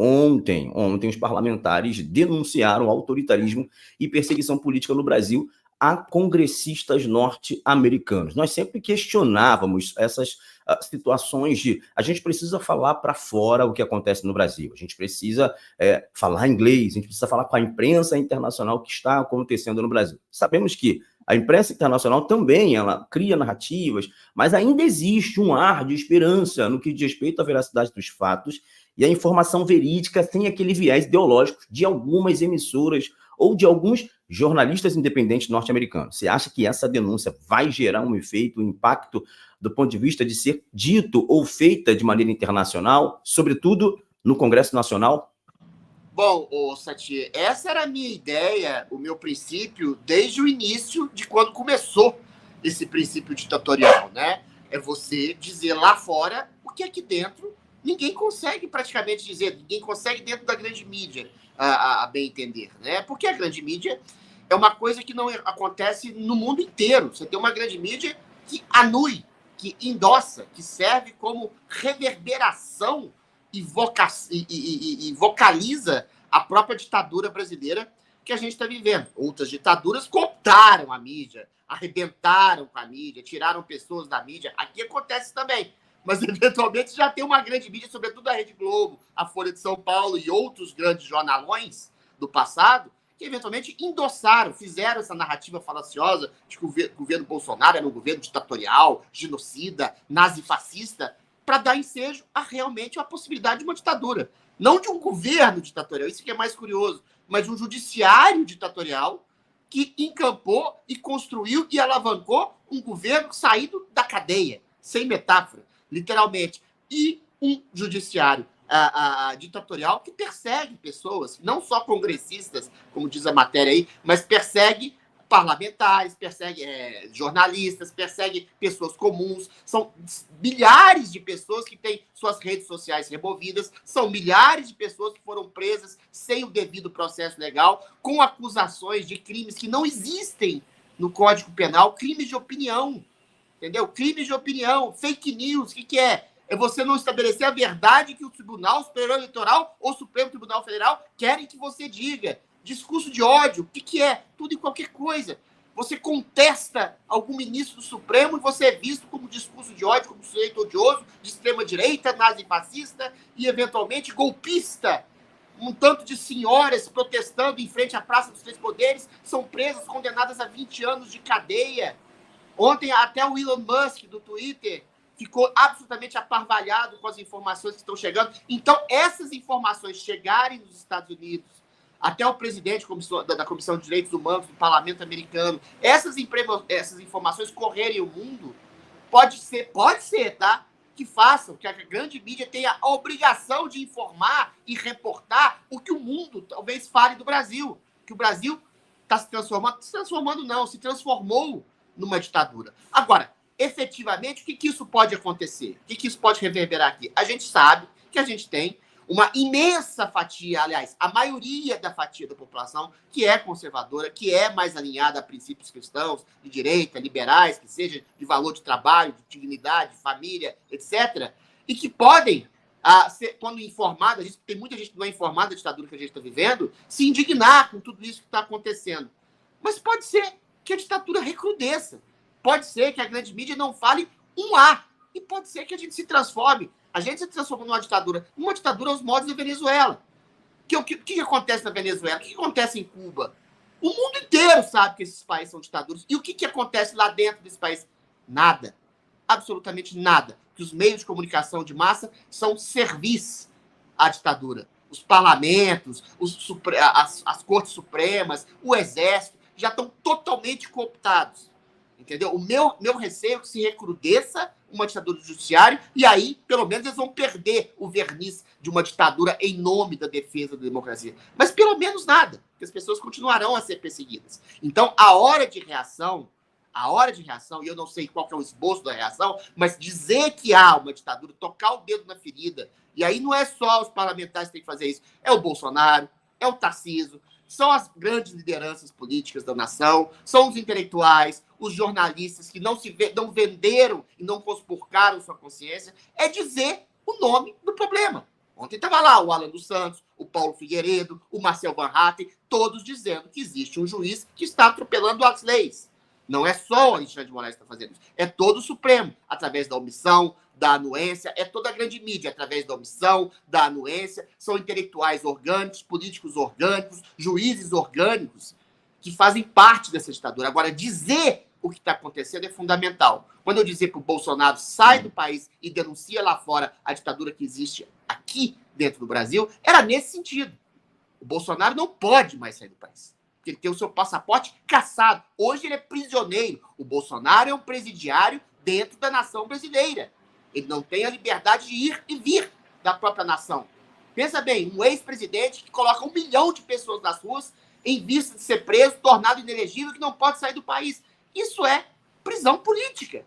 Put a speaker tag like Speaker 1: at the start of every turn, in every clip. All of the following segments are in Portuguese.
Speaker 1: Ontem os parlamentares denunciaram autoritarismo e perseguição política no Brasil a congressistas norte-americanos. Nós sempre questionávamos essas situações de a gente precisa falar para fora o que acontece no Brasil, a gente precisa falar inglês, a gente precisa falar com a imprensa internacional o que está acontecendo no Brasil. Sabemos que a imprensa internacional também ela cria narrativas, mas ainda existe um ar de esperança no que diz respeito à veracidade dos fatos e a informação verídica sem aquele viés ideológico de algumas emissoras ou de alguns jornalistas independentes norte-americanos. Você acha que essa denúncia vai gerar um efeito, um impacto do ponto de vista de ser dito ou feita de maneira internacional, sobretudo no Congresso Nacional?
Speaker 2: Bom, Sati, essa era a minha ideia, o meu princípio, desde o início de quando começou esse princípio ditatorial, né? É você dizer lá fora o que aqui dentro ninguém consegue praticamente dizer, ninguém consegue dentro da grande mídia, a bem entender, né? Porque a grande mídia é uma coisa que não acontece no mundo inteiro. Você tem uma grande mídia que anui, que endossa, que serve como reverberação e vocaliza a própria ditadura brasileira que a gente está vivendo. Outras ditaduras cooptaram a mídia, arrebentaram com a mídia, tiraram pessoas da mídia. Aqui acontece também. Mas, eventualmente, já tem uma grande mídia, sobretudo a Rede Globo, a Folha de São Paulo e outros grandes jornalões do passado, que, eventualmente, endossaram, fizeram essa narrativa falaciosa de que o governo Bolsonaro era um governo ditatorial, genocida, nazifascista, para dar ensejo a realmente a possibilidade de uma ditadura. Não de um governo ditatorial, isso que é mais curioso, mas de um judiciário ditatorial que encampou e construiu e alavancou um governo saído da cadeia, sem metáfora. Literalmente, e um judiciário ditatorial que persegue pessoas, não só congressistas, como diz a matéria aí, mas persegue parlamentares, persegue jornalistas, persegue pessoas comuns. São milhares de pessoas que têm suas redes sociais removidas, são milhares de pessoas que foram presas sem o devido processo legal, com acusações de crimes que não existem no Código Penal, crimes de opinião. Entendeu? Crimes de opinião, fake news, o que é? É você não estabelecer a verdade que o Tribunal Superior Eleitoral ou o Supremo Tribunal Federal querem que você diga. Discurso de ódio, o que é? Tudo e qualquer coisa. Você contesta algum ministro do Supremo e você é visto como discurso de ódio, como sujeito odioso, de extrema-direita, nazifascista e, eventualmente, golpista. Um tanto de senhoras protestando em frente à Praça dos Três Poderes são presas, condenadas a 20 anos de cadeia. Ontem, até o Elon Musk, do Twitter, ficou absolutamente aparvalhado com as informações que estão chegando. Então, essas informações chegarem nos Estados Unidos, até o presidente da Comissão de Direitos Humanos do Parlamento Americano, essas informações correrem o mundo, pode ser, tá? Que façam, que a grande mídia tenha a obrigação de informar e reportar o que o mundo talvez fale do Brasil. Que o Brasil está se transformando, se transformou numa ditadura. Agora, efetivamente, o que isso pode acontecer? O que isso pode reverberar aqui? A gente sabe que a gente tem uma imensa fatia, aliás, a maioria da fatia da população que é conservadora, que é mais alinhada a princípios cristãos, de direita, liberais, que seja de valor de trabalho, de dignidade, família, etc., e que podem, quando informada, tem muita gente que não é informada da ditadura que a gente está vivendo, se indignar com tudo isso que está acontecendo. Mas pode ser que a ditadura recrudesça. Pode ser que a grande mídia não fale um A. E pode ser que a gente se transforme. A gente se transforma numa ditadura aos modos da Venezuela. O que acontece na Venezuela? O que acontece em Cuba? O mundo inteiro sabe que esses países são ditaduras. E o que acontece lá dentro desse país? Nada. Absolutamente nada. Que os meios de comunicação de massa são servis à ditadura. Os parlamentos, as cortes supremas, o exército, já estão totalmente cooptados. Entendeu? O meu receio é que se recrudesça uma ditadura do judiciário e aí, pelo menos, eles vão perder o verniz de uma ditadura em nome da defesa da democracia. Mas pelo menos nada, porque as pessoas continuarão a ser perseguidas. Então, a hora de reação, e eu não sei qual que é o esboço da reação, mas dizer que há uma ditadura, tocar o dedo na ferida, e aí não é só os parlamentares que têm que fazer isso, é o Bolsonaro, é o Tarcísio, são as grandes lideranças políticas da nação, são os intelectuais, os jornalistas que não venderam e não conspurcaram sua consciência, é dizer o nome do problema. Ontem estava lá o Alan dos Santos, o Paulo Figueiredo, o Marcel Van Hatten, todos dizendo que existe um juiz que está atropelando as leis. Não é só o Alexandre de Moraes que está fazendo isso, é todo o Supremo, através da omissão, da anuência, é toda a grande mídia, através da omissão, da anuência, são intelectuais orgânicos, políticos orgânicos, juízes orgânicos, que fazem parte dessa ditadura. Agora, dizer o que está acontecendo é fundamental. Quando eu dizer que o Bolsonaro sai do país e denuncia lá fora a ditadura que existe aqui dentro do Brasil, era nesse sentido. O Bolsonaro não pode mais sair do país. Ele tem o seu passaporte cassado. Hoje ele é prisioneiro. O Bolsonaro é um presidiário dentro da nação brasileira. Ele não tem a liberdade de ir e vir da própria nação. Pensa bem, um ex-presidente que coloca 1 milhão de pessoas nas ruas em vista de ser preso, tornado inelegível, que não pode sair do país. Isso é prisão política.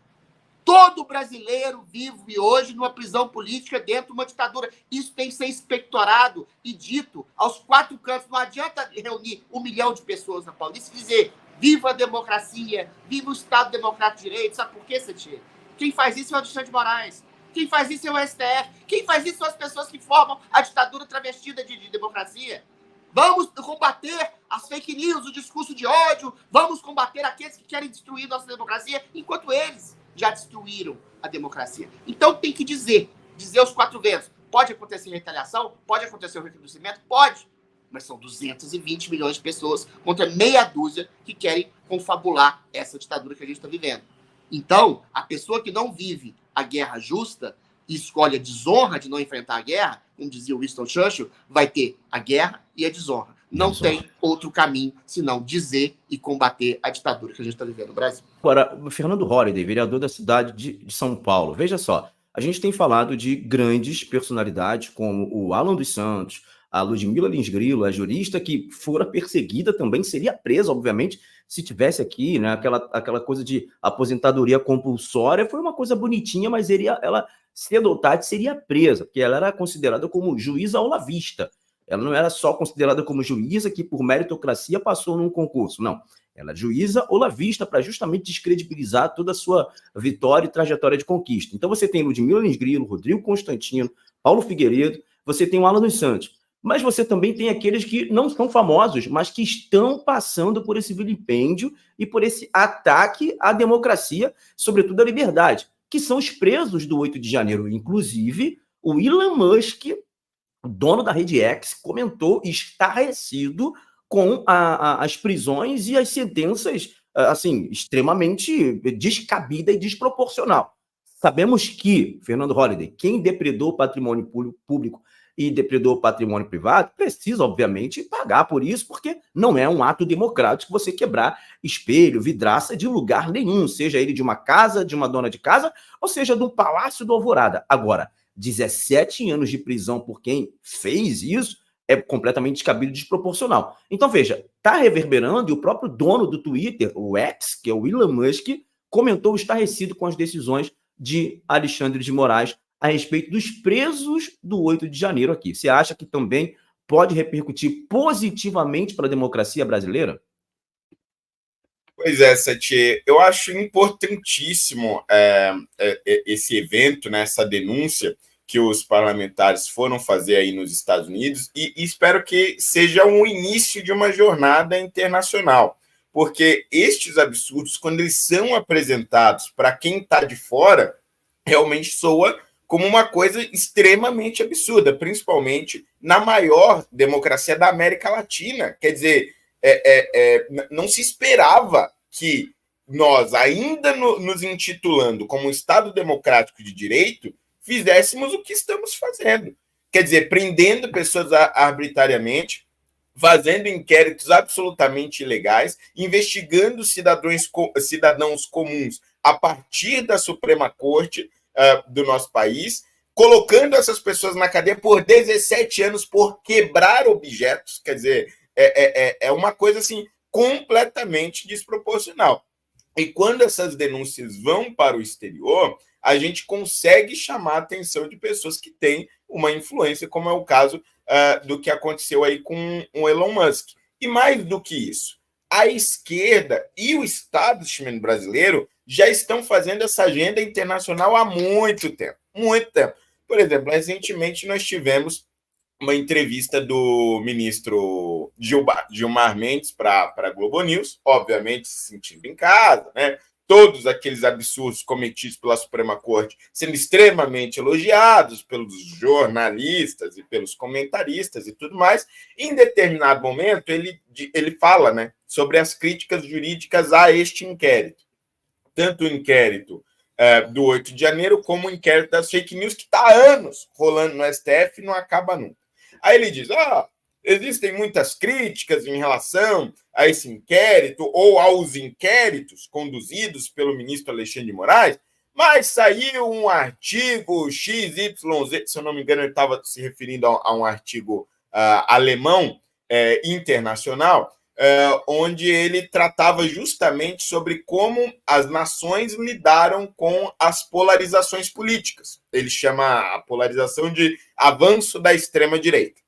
Speaker 2: Todo brasileiro vive hoje numa prisão política dentro de uma ditadura. Isso tem que ser inspectorado e dito aos 4 cantos. Não adianta reunir 1 milhão de pessoas na Paulista e dizer viva a democracia, viva o Estado Democrático de Direito. Sabe por quê, Santiago? Quem faz isso é o Alexandre de Moraes. Quem faz isso é o STF. Quem faz isso são as pessoas que formam a ditadura travestida de democracia. Vamos combater as fake news, o discurso de ódio. Vamos combater aqueles que querem destruir nossa democracia, enquanto eles já destruíram a democracia. Então tem que dizer aos 4 ventos. Pode acontecer retaliação? Pode acontecer o recrudescimento? Pode. Mas são 220 milhões de pessoas contra meia dúzia que querem confabular essa ditadura que a gente está vivendo. Então, a pessoa que não vive a guerra justa e escolhe a desonra de não enfrentar a guerra, como dizia Winston Churchill, vai ter a guerra e a desonra. Não tem outro caminho senão dizer e combater a ditadura que a gente está vivendo no Brasil.
Speaker 1: Agora, o Fernando Holliday, vereador da cidade de São Paulo. Veja só, a gente tem falado de grandes personalidades como o Alan dos Santos, a Ludmila Lins Grilo, a jurista que fora perseguida também, seria presa, obviamente, se tivesse aqui, né? Aquela coisa de aposentadoria compulsória foi uma coisa bonitinha, mas ela cedo ou tarde seria presa, porque ela era considerada como juíza olavista. Ela não era só considerada como juíza que, por meritocracia, passou num concurso. Não. Ela é juíza olavista para justamente descredibilizar toda a sua vitória e trajetória de conquista. Então você tem Ludmila Lins Grilo, Rodrigo Constantino, Paulo Figueiredo, você tem o Alan dos Santos. Mas você também tem aqueles que não são famosos, mas que estão passando por esse vilipêndio e por esse ataque à democracia, sobretudo à liberdade, que são os presos do 8 de janeiro. Inclusive, o Elon Musk, o dono da Rede X, comentou estarrecido com as prisões e as sentenças assim, extremamente descabida e desproporcional. Sabemos que, Fernando Holliday, quem depredou o patrimônio público e depredou o patrimônio privado, precisa, obviamente, pagar por isso, porque não é um ato democrático você quebrar espelho, vidraça de lugar nenhum, seja ele de uma casa, de uma dona de casa, ou seja, de um palácio do Alvorada. Agora, 17 anos de prisão por quem fez isso é completamente descabido e desproporcional. Então, veja, está reverberando e o próprio dono do Twitter, o X, que é o Elon Musk, comentou estarrecido com as decisões de Alexandre de Moraes a respeito dos presos do 8 de janeiro aqui. Você acha que também pode repercutir positivamente para a democracia brasileira?
Speaker 3: Pois é, Sati, eu acho importantíssimo esse evento, né, essa denúncia que os parlamentares foram fazer aí nos Estados Unidos e espero que seja um início de uma jornada internacional, porque estes absurdos, quando eles são apresentados para quem está de fora, realmente soa como uma coisa extremamente absurda, principalmente na maior democracia da América Latina. Quer dizer, não se esperava que nós, ainda nos intitulando como Estado Democrático de Direito, fizéssemos o que estamos fazendo. Quer dizer, prendendo pessoas arbitrariamente, fazendo inquéritos absolutamente ilegais, investigando cidadãos comuns a partir da Suprema Corte do nosso país, colocando essas pessoas na cadeia por 17 anos por quebrar objetos. Quer dizer, é uma coisa assim completamente desproporcional. E quando essas denúncias vão para o exterior, a gente consegue chamar a atenção de pessoas que têm uma influência, como é o caso do que aconteceu aí com o Elon Musk. E mais do que isso, a esquerda e o establishment brasileiro já estão fazendo essa agenda internacional há muito tempo. Muito tempo. Por exemplo, recentemente nós tivemos uma entrevista do ministro Gilmar Mendes para a Globo News, obviamente se sentindo em casa, né? Todos aqueles absurdos cometidos pela Suprema Corte sendo extremamente elogiados pelos jornalistas e pelos comentaristas e tudo mais. Em determinado momento, ele fala, né, sobre as críticas jurídicas a este inquérito. Tanto o inquérito do 8 de janeiro como o inquérito das fake news, que está há anos rolando no STF e não acaba nunca. Aí ele diz, existem muitas críticas em relação a esse inquérito ou aos inquéritos conduzidos pelo ministro Alexandre de Moraes, mas saiu um artigo XYZ, se eu não me engano, ele estava se referindo a um artigo alemão internacional, onde ele tratava justamente sobre como as nações lidaram com as polarizações políticas. Ele chama a polarização de avanço da extrema-direita.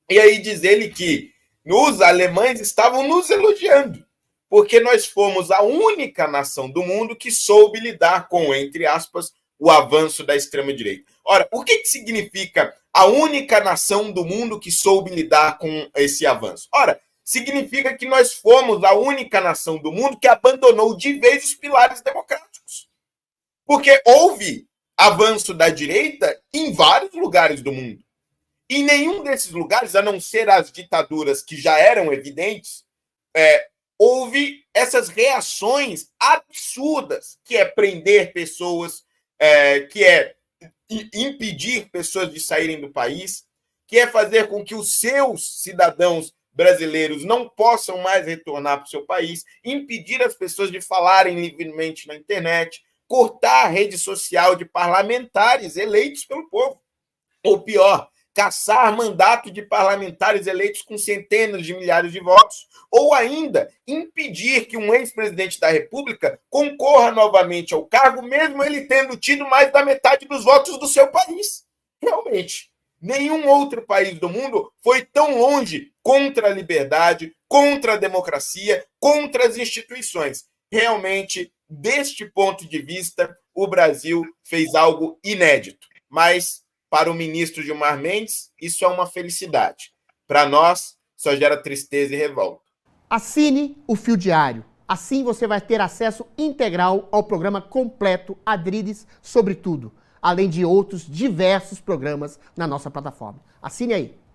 Speaker 3: E aí diz ele que os alemães estavam nos elogiando, porque nós fomos a única nação do mundo que soube lidar com, entre aspas, o avanço da extrema-direita. Ora, o que significa a única nação do mundo que soube lidar com esse avanço? Ora, significa que nós fomos a única nação do mundo que abandonou de vez os pilares democráticos. Porque houve avanço da direita em vários lugares do mundo. Em nenhum desses lugares, a não ser as ditaduras que já eram evidentes, houve essas reações absurdas, que é prender pessoas, que é impedir pessoas de saírem do país, que é fazer com que os seus cidadãos brasileiros não possam mais retornar para o seu país, impedir as pessoas de falarem livremente na internet, cortar a rede social de parlamentares eleitos pelo povo. Ou pior, caçar mandato de parlamentares eleitos com centenas de milhares de votos, ou ainda impedir que um ex-presidente da República concorra novamente ao cargo, mesmo ele tendo tido mais da metade dos votos do seu país. Realmente, nenhum outro país do mundo foi tão longe contra a liberdade, contra a democracia, contra as instituições. Realmente, deste ponto de vista, o Brasil fez algo inédito. Mas para o ministro Gilmar Mendes, isso é uma felicidade. Para nós, só gera tristeza e revolta.
Speaker 4: Assine o Fio Diário. Assim você vai ter acesso integral ao programa completo Adriles sobre tudo, além de outros diversos programas na nossa plataforma. Assine aí.